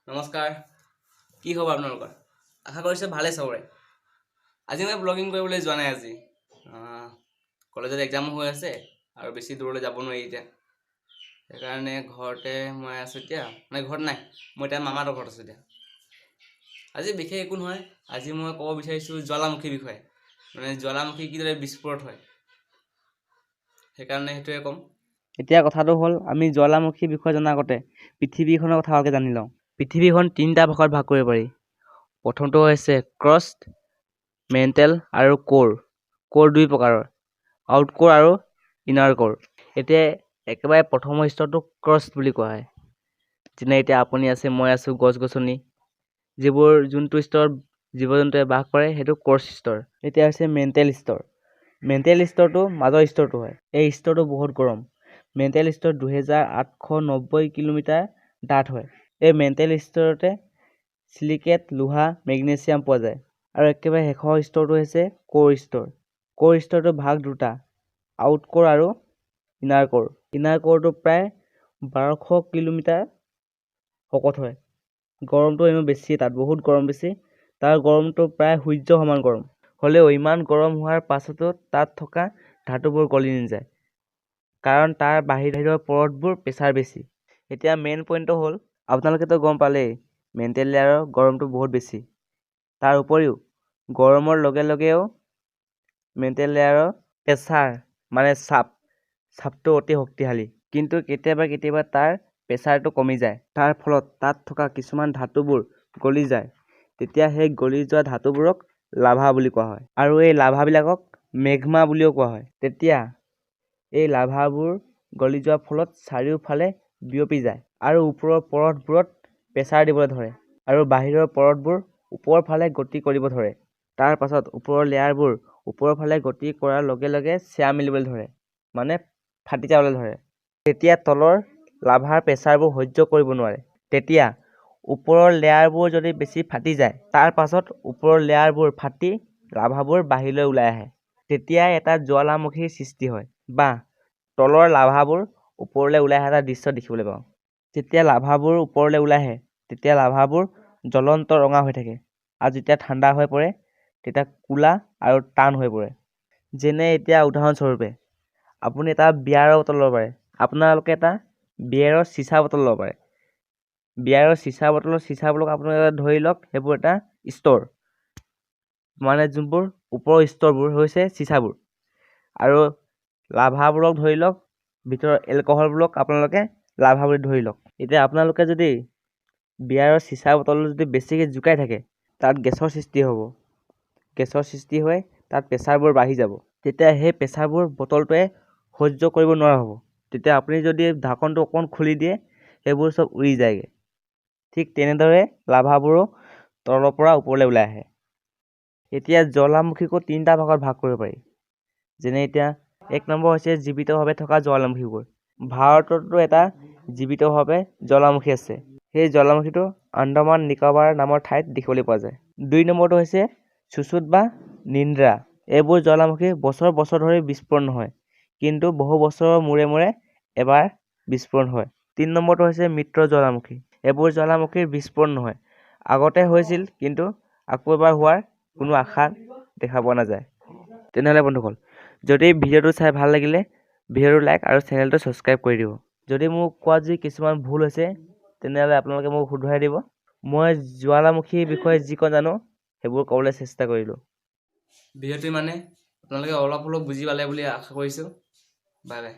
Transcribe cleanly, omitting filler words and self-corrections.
নমস্কাৰ, কি খবৰ আপোনালোকৰ? আশা কৰিছোঁ ভালে চবৰে। আজি মই ব্লগিং কৰিবলৈ যোৱা নাই আজি। কলেজত এক্সামো হৈ আছে আৰু বেছি দূৰলৈ যাব নোৱাৰি এতিয়া। সেইকাৰণে ঘৰতে মই আছোঁ এতিয়া, মানে ঘৰত নাই, মই এতিয়া মামাহঁতৰ ঘৰত আছোঁ এতিয়া। আজি বিশেষ একো নহয়, আজি মই ক'ব বিচাৰিছোঁ জ্বালামুখীৰ বিষয়ে। মানে জ্বালামুখী কিদৰে বিস্ফোৰণ হয়, সেইকাৰণে সেইটোৱে ক'ম। এতিয়া কথাটো হ'ল, আমি জ্বালামুখীৰ বিষয়ে জনাৰ আগতে পৃথিৱীখনৰ কথা ভালকৈ জানি লওঁ। পৃথিৱীখন তিনিটা ভাগত ভাগ কৰিব পাৰি। প্ৰথমটো হৈছে ক্ৰষ্ট, মেণ্টেল আৰু কোৰ। কোৰ দুই প্ৰকাৰৰ, আউট কোৰ আৰু ইনাৰ কোৰ। এতিয়া একেবাৰে প্ৰথমৰ স্তৰটো ক্ৰষ্ট বুলি কোৱা হয়। যেনে এতিয়া আপুনি আছে, মই আছোঁ, গছ গছনি, যোনটো স্তৰত জীৱ জন্তুৱে বাস কৰে সেইটো ক্ৰষ্ট স্তৰ। এতিয়া হৈছে মেণ্টেল স্তৰ। মেণ্টেল স্তৰটো মাজৰ স্তৰটো হয়। এই স্তৰটো বহুত গৰম। মেণ্টেল স্তৰ 2890 কিলোমিটাৰ ডাঠ হয়। এই মেণ্টেল স্তৰতে চিলিকেট, লোহা, মেগনেছিয়াম পোৱা যায়। আৰু একেবাৰে শেষৰ স্তৰটো হৈছে কোৰ স্তৰ। কোৰ স্তৰটো ভাগ দুটা, আউট কোৰ আৰু ইনাৰ কোৰ। ইনাৰ কোৰটো প্ৰায় 1200 কিলোমিটাৰ শকত হয়। গৰমটো এনেও বেছি, তাত বহুত গৰম বেছি। তাৰ গৰমটো প্ৰায় সূৰ্য সমান গৰম। হ'লেও ইমান গৰম হোৱাৰ পাছতো তাত থকা ধাতুবোৰ গলি নাযায়, কাৰণ তাৰ বাহিৰৰ পৰতবোৰ প্ৰেছাৰ বেছি। এতিয়া মেইন পইণ্টটো হ'ল, আপোনালোকেতো গম পালেই মেণ্টেল লেয়াৰৰ গৰমটো বহুত বেছি। তাৰ উপৰিও গৰমৰ লগে লগেও মেণ্টেল লেয়াৰৰ প্ৰেছাৰ মানে চাপটো অতি শক্তিশালী। কিন্তু কেতিয়াবা তাৰ প্ৰেছাৰটো কমি যায়। তাৰ ফলত তাত থকা কিছুমান ধাতুবোৰ গলি যায়। তেতিয়া সেই গলি যোৱা ধাতুবোৰক লাভা বুলি কোৱা হয়। আৰু এই লাভাবিলাকক মেগমা বুলিও কোৱা হয়। তেতিয়া এই লাভাবোৰ গলি যোৱাৰ ফলত চাৰিওফালে বিয়পি যায় আৰু ওপৰৰ পৰতবোৰত প্ৰেছাৰ দিবলৈ ধৰে আৰু বাহিৰৰ পৰতবোৰ ওপৰৰ ফালে গতি কৰিব ধৰে। তাৰ পাছত ওপৰৰ লেয়াৰবোৰ ওপৰৰ ফালে গতি কৰাৰ লগে লগে চেয়া মেলিবলৈ ধৰে, মানে ফাটি যাবলৈ ধৰে। তেতিয়া তলৰ লাভাৰ প্ৰেছাৰবোৰ সহ্য কৰিব নোৱাৰে। তেতিয়া ওপৰৰ লেয়াৰবোৰ যদি বেছি ফাটি যায়, তাৰ পাছত ওপৰৰ লেয়াৰবোৰ ফাটি লাভাবোৰ বাহিৰলৈ ওলাই আহে। তেতিয়াই এটা জ্বালামুখীৰ সৃষ্টি হয়, বা তলৰ লাভাবোৰ ওপৰলৈ ওলাই অহা এটা দৃশ্য দেখিবলৈ পাওঁ। যেতিয়া লাভাবোৰ ওপৰলৈ ওলাই আহে, তেতিয়া লাভাবোৰ জ্বলন্ত ৰঙা হৈ থাকে আৰু যেতিয়া ঠাণ্ডা হৈ পৰে তেতিয়া ক'লা আৰু টান হৈ পৰে। যেনে এতিয়া উদাহৰণস্বৰূপে আপুনি এটা বিয়াৰৰ বটল ল'ব পাৰে। আপোনালোকে এটা বিয়াৰৰ চিচা বটল ল'ব পাৰে। বিয়াৰৰ চিচা বটলৰ চিচাবোৰক আপোনালোকে ধৰি লওক, সেইবোৰ এটা স্তৰ, মানে যোনবোৰ ওপৰৰ স্তৰবোৰ হৈছে চিচাবোৰ, আৰু লাভাবোৰক ধৰি লওক, ভিতৰৰ এলকহলবোৰক আপোনালোকে লাভা বুলি ধৰি লওক। এতিয়া আপোনালোকে যদি বিয়াৰৰ চিচা বটল যদি বেছিকৈ জুকাই থাকে, তাত গেছৰ সৃষ্টি হ'ব। গেছৰ সৃষ্টি হৈ তাত প্ৰেছাৰবোৰ বাঢ়ি যাব। তেতিয়া সেই প্ৰেছাৰবোৰ বটলটোৱে সহ্য কৰিব নোৱাৰা হ'ব। তেতিয়া আপুনি যদি ঢাকনটো অকণ খুলি দিয়ে, সেইবোৰ চব উৰি যায়গৈ। ঠিক তেনেদৰে লাভাবোৰো তলৰ পৰা ওপৰলৈ ওলাই আহে। এতিয়া জ্বালামুখীকো তিনিটা ভাগত ভাগ কৰিব পাৰি। যেনে এতিয়া এক নম্বৰ হৈছে জীৱিতভাৱে থকা জ্বালামুখীবোৰ। ভাৰততো এটা জীৱিতভাৱে জ্বালামুখী আছে। সেই জ্বালামুখীটো আন্দামান নিকোবাৰ নামৰ ঠাইত দেখিবলৈ পোৱা যায়। দুই নম্বৰটো হৈছে চুচুট বা নিন্দ্ৰা। এইবোৰ জ্বালামুখী বছৰ বছৰ ধৰি বিস্ফোৰণ নহয়, কিন্তু বহু বছৰৰ মূৰে মূৰে এবাৰ বিস্ফোৰণ হয়। ৩ নম্বৰটো হৈছে মৃত জ্বালামুখী। এইবোৰ জ্বালামুখীৰ বিস্ফোৰণ নহয়, আগতে হৈছিল কিন্তু আকৌ এবাৰ হোৱাৰ কোনো আশা দেখা পোৱা নাযায়। তেনেহ'লে বন্ধুসকল, যদি ভিডিঅ'টো চাই ভাল লাগিলে ভিডিঅ'টো লাইক আৰু চেনেলটো ছাবস্ক্ৰাইব কৰি দিব। যদি মোক কোৱা যদি কিছুমান ভুল হৈছে, তেনেহ'লে আপোনালোকে মোক শুধৰাই দিব। মই জ্বালামুখীৰ বিষয়ে যিকণ জানো সেইবোৰ ক'বলৈ চেষ্টা কৰিলোঁ। ভিডিঅ'টো মানে আপোনালোকে অলপ হ'লেও বুজি পালে বুলি আশা কৰিছোঁ। Bye bye.